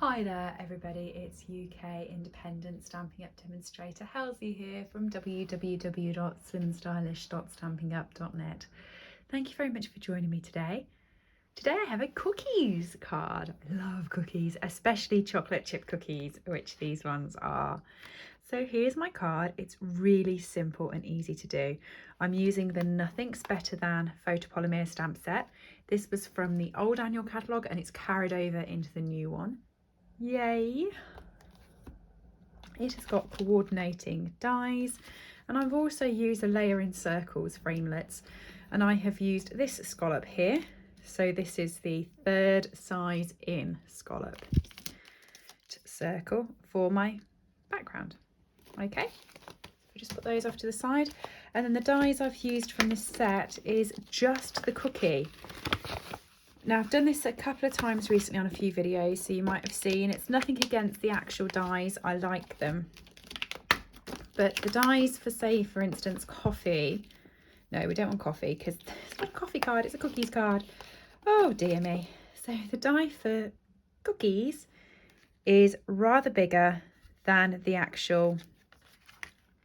Hi there everybody, it's UK independent Stampin' Up demonstrator Halsey here from www.slimstylish.stampinup.net. Thank you very much for joining me today. Today I have a cookies card. I love cookies, especially chocolate chip cookies, which these ones are. So here's my card. It's really simple and easy to do. I'm using the Nothing's Better Than photopolymer stamp set. This was from the old annual catalogue and it's carried over into the new one. Yay! It has got coordinating dies, and I've also used a layer in circles framelets, and I have used this scallop here. So this is the third size in scallop circle for my background. Okay, just put those off to the side, and then the dies I've used from this set is just the cookie. Now I've done this a couple of times recently on a few videos, so you might have seen. It's nothing against the actual dies, I like them. But the dies for, say, for instance, coffee. No, we don't want coffee because it's not a coffee card, it's a cookies card. Oh dear me. So the die for cookies is rather bigger than the actual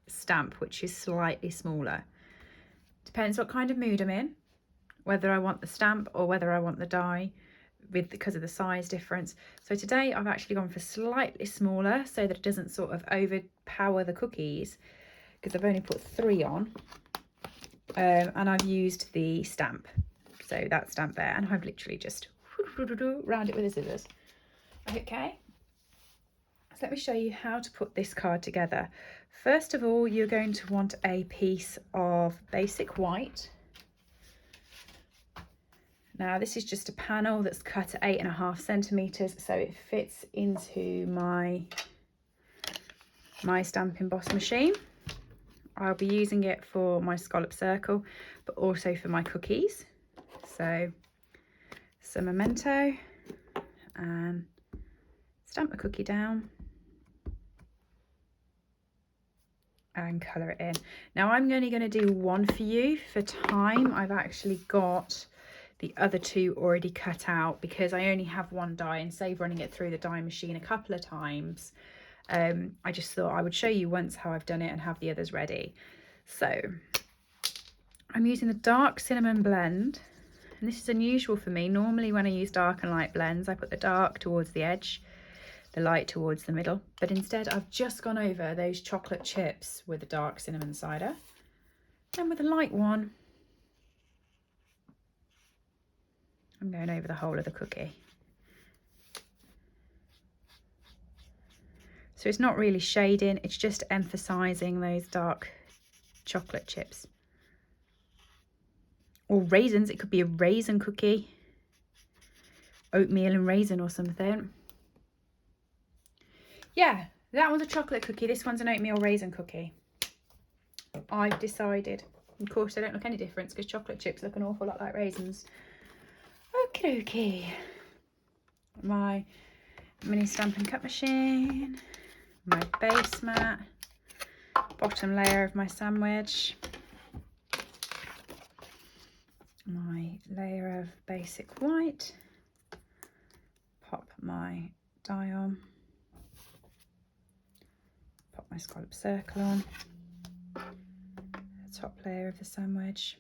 stamp, which is slightly smaller. Depends what kind of mood I'm in, whether I want the stamp or whether I want the die because of the size difference. So today I've actually gone for slightly smaller so that it doesn't sort of overpower the cookies, because I've only put 3 on, and I've used the stamp, so that stamp there, and I've literally just round it with the scissors. Okay, so let me show you how to put this card together. First of all, you're going to want a piece of basic white. Now this is just a panel that's cut at 8.5 centimeters, so it fits into my Stampin' Boss machine. I'll be using it for my scallop circle, but also for my cookies. So some memento, and stamp the cookie down and colour it in. Now I'm only going to do one for you for time. I've actually got the other 2 already cut out because I only have 1 die, and save running it through the die machine a couple of times. I just thought I would show you once how I've done it and have the others ready. So I'm using the dark cinnamon blend, and this is unusual for me. Normally when I use dark and light blends, I put the dark towards the edge, the light towards the middle, but instead I've just gone over those chocolate chips with the dark cinnamon cider, and with the light one I'm going over the whole of the cookie. So it's not really shading, it's just emphasising those dark chocolate chips. Or raisins, it could be a raisin cookie. Oatmeal and raisin or something. Yeah, that one's a chocolate cookie, this one's an oatmeal raisin cookie. I've decided. Of course they don't look any different because chocolate chips look an awful lot like raisins. Okie dokie. My mini Stampin' Cup machine, my base mat, bottom layer of my sandwich, my layer of basic white, pop my die on, pop my scallop circle on, the top layer of the sandwich,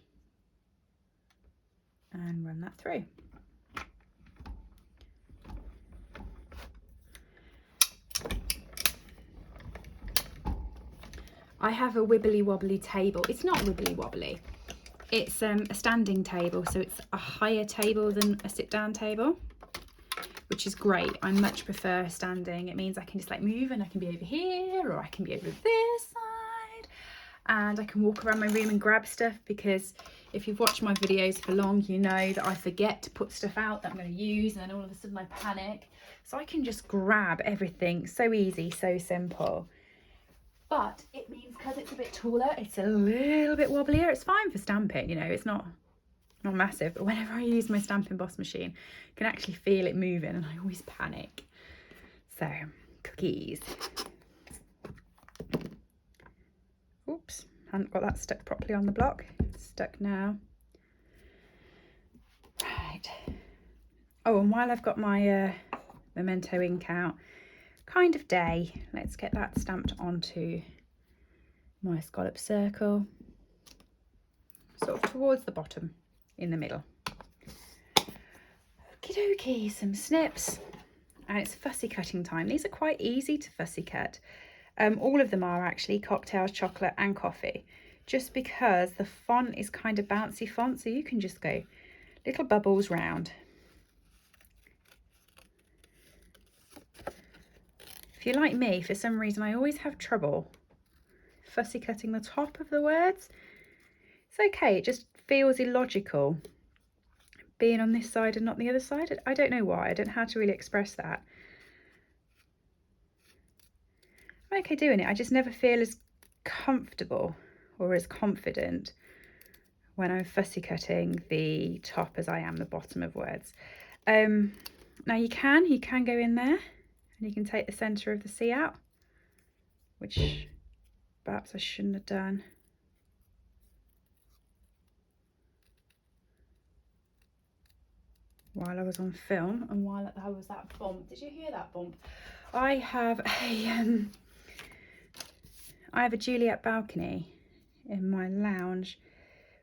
and run that through. I have a wibbly wobbly table. It's not wibbly wobbly. It's a standing table, so it's a higher table than a sit down table, which is great. I much prefer standing. It means I can just like move, and I can be over here or I can be over this side, and I can walk around my room and grab stuff, because if you've watched my videos for long, you know that I forget to put stuff out that I'm going to use, and then all of a sudden I panic. So I can just grab everything. So easy, so simple. But it means because it's a bit taller, it's a little bit wobblier. It's fine for stamping, you know, it's not massive, but whenever I use my Stampin' Boss machine, I can actually feel it moving, and I always panic. So, cookies. Oops, hadn't got that stuck properly on the block. It's stuck now. Right. Oh, and while I've got my Memento ink out kind of day. Let's get that stamped onto my scallop circle, sort of towards the bottom in the middle. Okie dokie, some snips, and it's fussy cutting time. These are quite easy to fussy cut. All of them are actually cocktails, chocolate and coffee, just because the font is kind of bouncy font, so you can just go little bubbles round. If you're like me, for some reason I always have trouble fussy cutting the top of the words. It's okay, it just feels illogical being on this side and not the other side. I don't know why, I don't know how to really express that. I'm okay doing it, I just never feel as comfortable or as confident when I'm fussy cutting the top as I am the bottom of words. Now you can go in there and you can take the centre of the C out, which perhaps I shouldn't have done. While I was on film and while there was that bump. Did you hear that bump? I have a Juliet balcony in my lounge,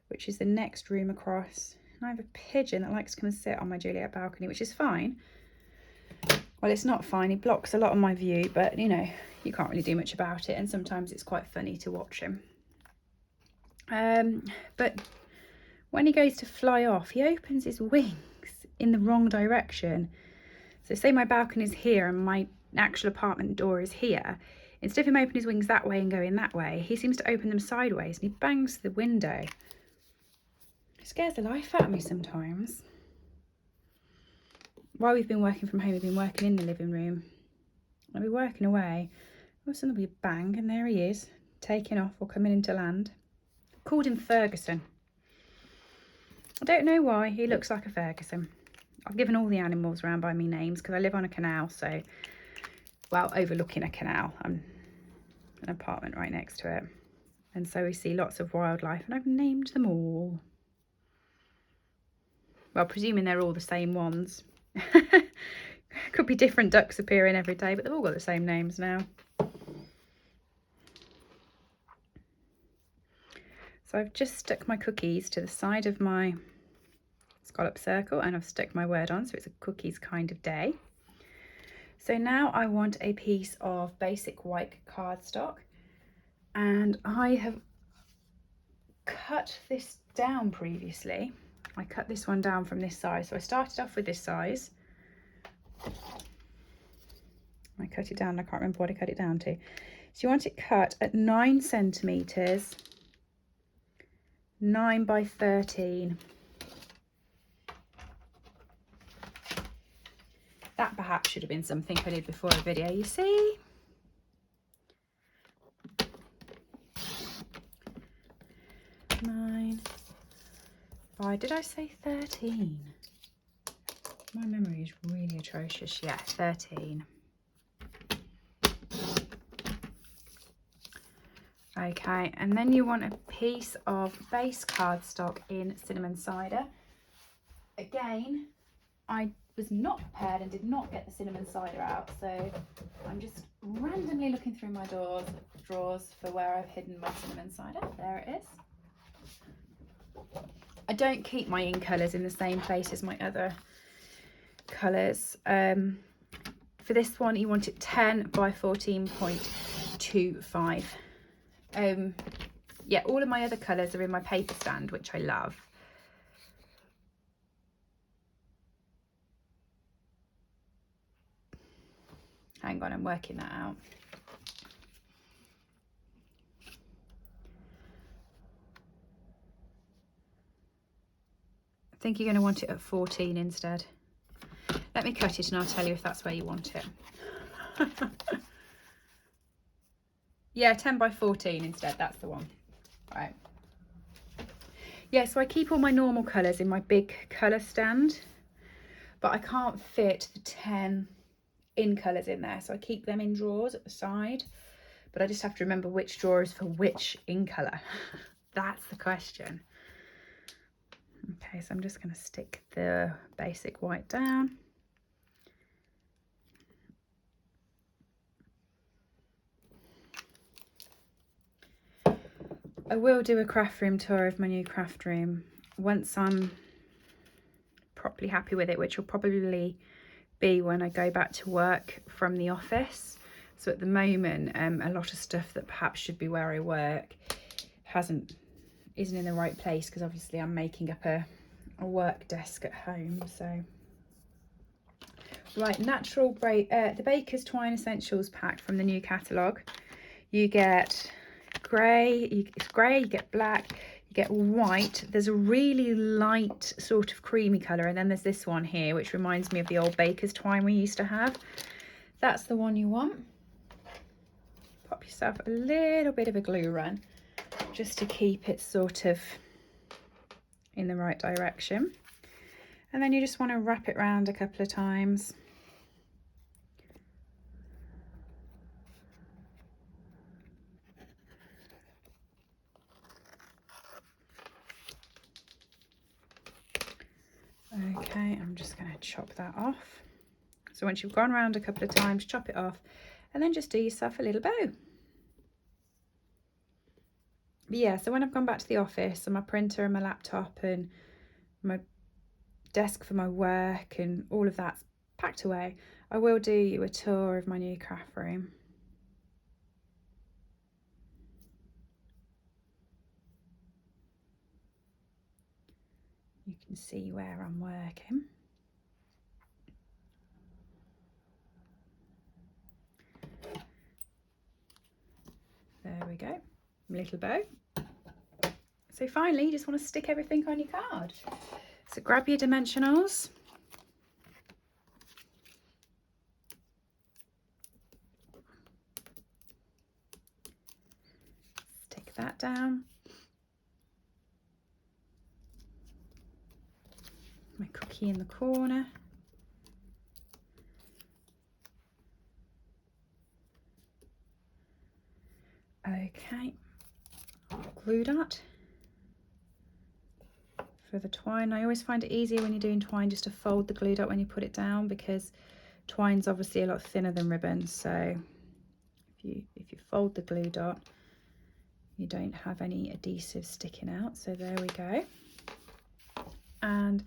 which is the next room across. And I have a pigeon that likes to come and sit on my Juliet balcony, which is fine. Well, it's not fine. He blocks a lot of my view, but you know, you can't really do much about it. And sometimes it's quite funny to watch him. But when he goes to fly off, he opens his wings in the wrong direction. So say my balcony is here and my actual apartment door is here. Instead of him opening his wings that way and going that way, he seems to open them sideways and he bangs the window. It scares the life out of me sometimes. While we've been working from home, we've been working in the living room. I'll be working away. All of a sudden there'll be a bang and there he is, taking off or coming into land. Called him Ferguson. I don't know why, he looks like a Ferguson. I've given all the animals around by me names because I live on a canal, so, well, overlooking a canal. I'm an apartment right next to it. And so we see lots of wildlife and I've named them all. Well, presuming they're all the same ones. Could be different ducks appearing every day, but they've all got the same names now. So I've just stuck my cookies to the side of my scallop circle and I've stuck my word on, so it's a cookies kind of day. So now I want a piece of basic white cardstock, and I have cut this down previously. I cut this one down from this size, so I started off with this size. I cut it down, I can't remember what I cut it down to. So you want it cut at 9 centimetres, 9 by 13. That perhaps should have been something I did before a video, you see. Why did I say 13? My memory is really atrocious. Yeah, 13. Okay, and then you want a piece of base cardstock in cinnamon cider. Again, I was not prepared and did not get the cinnamon cider out, so I'm just randomly looking through my drawers for where I've hidden my cinnamon cider. There it is. I don't keep my ink colours in the same place as my other colours. For this one you want it 10 by 14.25. Yeah, all of my other colours are in my paper stand, which I love. Hang on, I'm working that out. I think you're going to want it at 14 instead. Let me cut it and I'll tell you if that's where you want it. Yeah, 10 by 14 instead, that's the one. Right. Yeah, so I keep all my normal colours in my big colour stand, but I can't fit the 10 in colours in there, so I keep them in drawers at the side, but I just have to remember which drawer is for which in colour. That's the question. Okay, so I'm just going to stick the basic white down. I will do a craft room tour of my new craft room once I'm properly happy with it, which will probably be when I go back to work from the office. So at the moment, a lot of stuff that perhaps should be where I work isn't in the right place, because obviously I'm making up a work desk at home. So right, the Baker's Twine Essentials pack from the new catalogue. You get grey, you get black, you get white. There's a really light sort of creamy colour, and then there's this one here which reminds me of the old Baker's Twine we used to have. That's the one you want. Pop yourself a little bit of a glue run just to keep it sort of in the right direction, and then you just want to wrap it round a couple of times. Okay, I'm just going to chop that off. So once you've gone around a couple of times, chop it off, and then just do yourself a little bow. But yeah, so when I've gone back to the office and my printer and my laptop and my desk for my work and all of that's packed away, I will do you a tour of my new craft room. You can see where I'm working. There we go, little bow. So finally, you just want to stick everything on your card. So grab your dimensionals. Stick that down. My cookie in the corner. Okay, glue dot for the twine. I always find it easier when you're doing twine just to fold the glue dot when you put it down, because twine's obviously a lot thinner than ribbon. So if you fold the glue dot, you don't have any adhesive sticking out. So there we go. And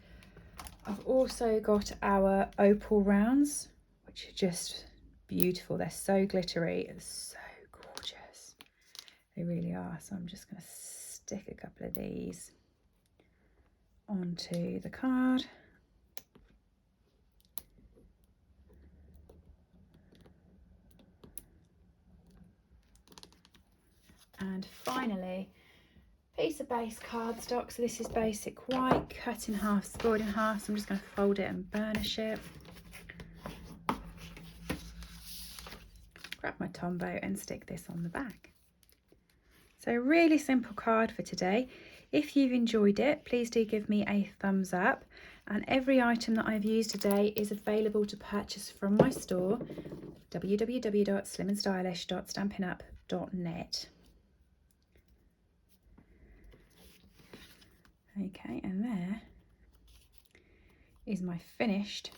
I've also got our opal rounds, which are just beautiful. They're so glittery. It's so gorgeous. They really are. So I'm just going to stick a couple of these onto the card. And finally, piece of base cardstock. So this is basic white, cut in half, scored in half. So I'm just going to fold it and burnish it. Grab my Tombow and stick this on the back. So really simple card for today. If you've enjoyed it, please do give me a thumbs up. And every item that I've used today is available to purchase from my store, www.slimandstylish.stampinup.net. Okay, and there is my finished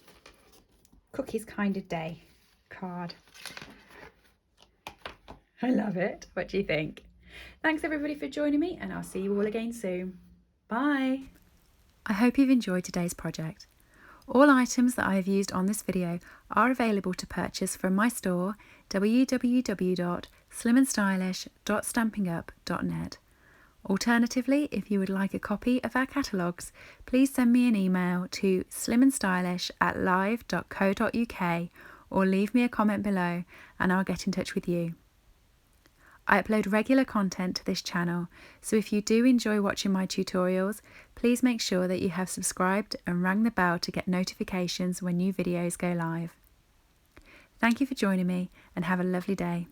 Cookies Kind of Day card. I love it. What do you think? Thanks everybody for joining me, and I'll see you all again soon. Bye. I hope you've enjoyed today's project. All items that I have used on this video are available to purchase from my store, www.slimandstylish.stampinup.net. Alternatively, if you would like a copy of our catalogues, please send me an email to slimandstylish@live.co.uk or leave me a comment below and I'll get in touch with you. I upload regular content to this channel, so if you do enjoy watching my tutorials, please make sure that you have subscribed and rang the bell to get notifications when new videos go live. Thank you for joining me and have a lovely day.